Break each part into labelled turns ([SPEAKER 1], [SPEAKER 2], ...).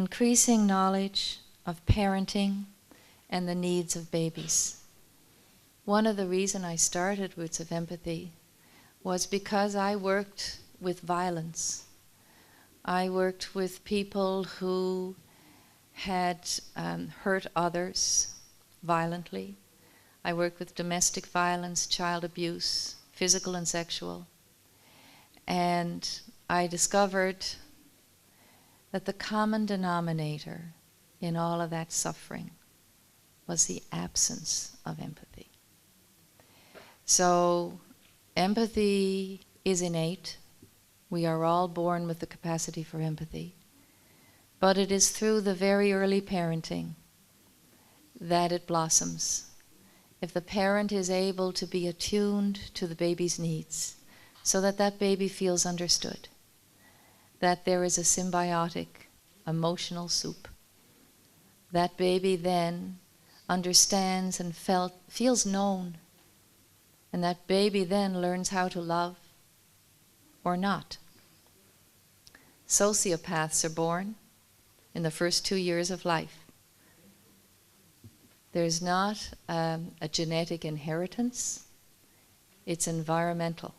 [SPEAKER 1] increasing knowledge of parenting and the needs of babies. One of the reasons I started Roots of Empathy was because I worked with violence. I worked with people who had hurt others violently. I worked with domestic violence, child abuse, physical and sexual. And I discovered that the common denominator in all of that suffering was the absence of empathy. So empathy is innate. We are all born with the capacity for empathy. But it is through the very early parenting that it blossoms. If the parent is able to be attuned to the baby's needs so that that baby feels understood, that there is a symbiotic emotional soup, that baby then understands and feels known, and that baby then learns how to love or not. Sociopaths are born in the first 2 years of life. There's not a genetic inheritance, it's environmental.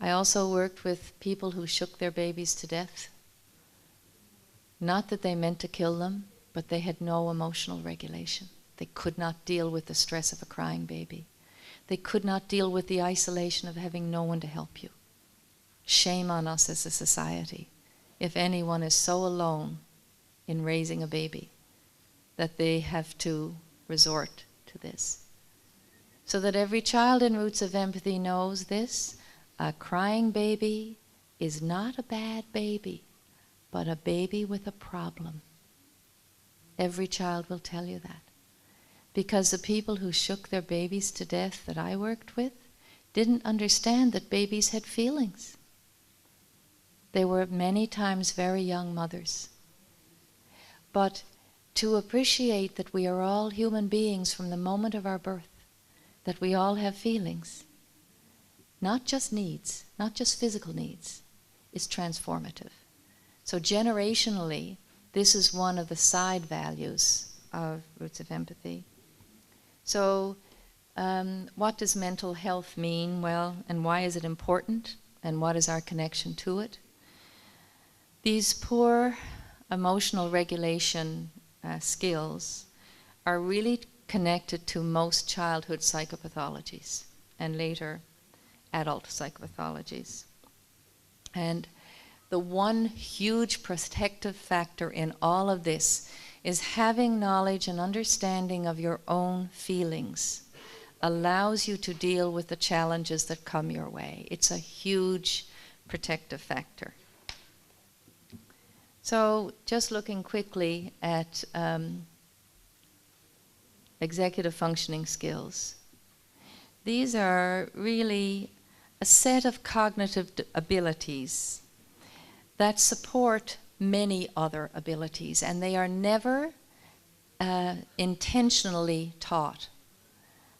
[SPEAKER 1] I also worked with people who shook their babies to death. Not that they meant to kill them, but they had no emotional regulation. They could not deal with the stress of a crying baby. They could not deal with the isolation of having no one to help you. Shame on us as a society if anyone is so alone in raising a baby that they have to resort to this. So that every child in Roots of Empathy knows this: a crying baby is not a bad baby, but a baby with a problem. Every child will tell you that. Because the people who shook their babies to death that I worked with didn't understand that babies had feelings. They were many times very young mothers. But to appreciate that we are all human beings from the moment of our birth, that we all have feelings, not just needs, not just physical needs, is transformative. So generationally, this is one of the side values of Roots of Empathy. So what does mental health mean? Well, and why is it important? And what is our connection to it? These poor emotional regulation skills are really connected to most childhood psychopathologies and later adult psychopathologies. And the one huge protective factor in all of this is having knowledge and understanding of your own feelings allows you to deal with the challenges that come your way. It's a huge protective factor. So just looking quickly at executive functioning skills. These are really a set of cognitive abilities that support many other abilities, and they are never intentionally taught.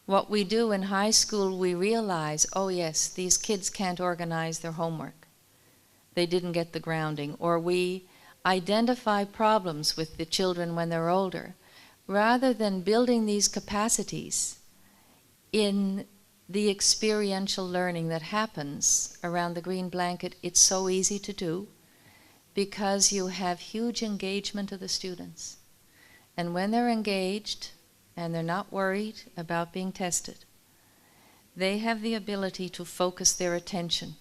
[SPEAKER 1] What we do in high school, we realize, oh yes, these kids can't organize their homework. They didn't get the grounding. Or we identify problems with the children when they're older, rather than building these capacities in the experiential learning that happens around the green blanket. It's so easy to do because you have huge engagement of the students. And when they're engaged and they're not worried about being tested, they have the ability to focus their attention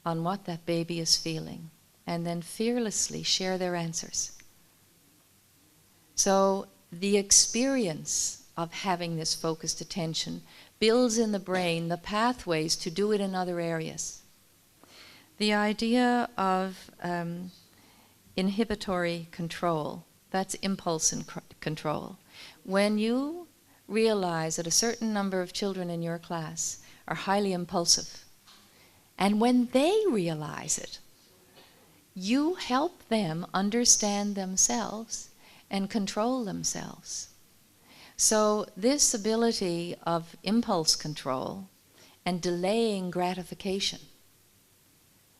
[SPEAKER 1] on what that baby is feeling and then fearlessly share their answers. So the experience of having this focused attention builds in the brain the pathways to do it in other areas. The idea of inhibitory control, that's impulse control. When you realize that a certain number of children in your class are highly impulsive, and when they realize it, you help them understand themselves and control themselves. So this ability of impulse control and delaying gratification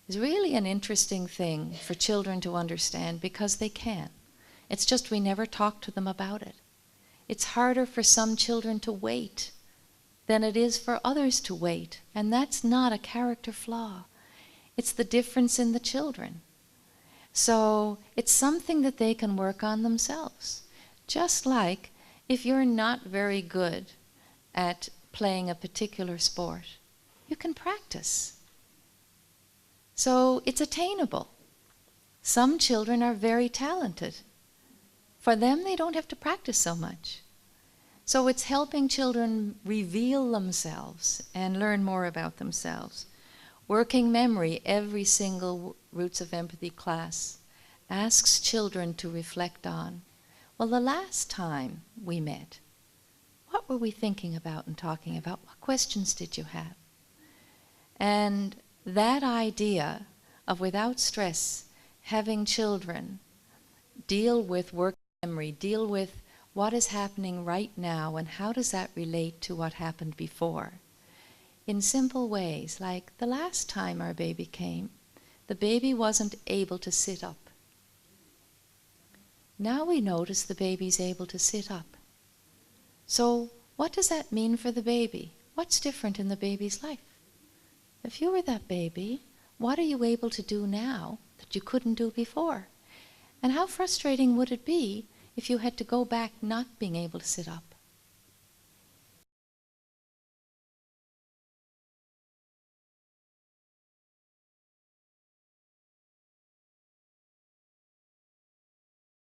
[SPEAKER 1] is really an interesting thing for children to understand because they can. It's just we never talk to them about it. It's harder for some children to wait than it is for others to wait, and that's not a character flaw. It's the difference in the children. So it's something that they can work on themselves. Just like if you're not very good at playing a particular sport, you can practice. So it's attainable. Some children are very talented. For them, they don't have to practice so much. So it's helping children reveal themselves and learn more about themselves. Working memory, every single Roots of Empathy class asks children to reflect on, well, the last time we met, what were we thinking about and talking about? What questions did you have? And that idea of, without stress, having children deal with work memory, deal with what is happening right now and how does that relate to what happened before. In simple ways, like the last time our baby came, the baby wasn't able to sit up. Now we notice the baby's able to sit up. So what does that mean for the baby? What's different in the baby's life? If you were that baby, what are you able to do now that you couldn't do before? And how frustrating would it be if you had to go back not being able to sit up?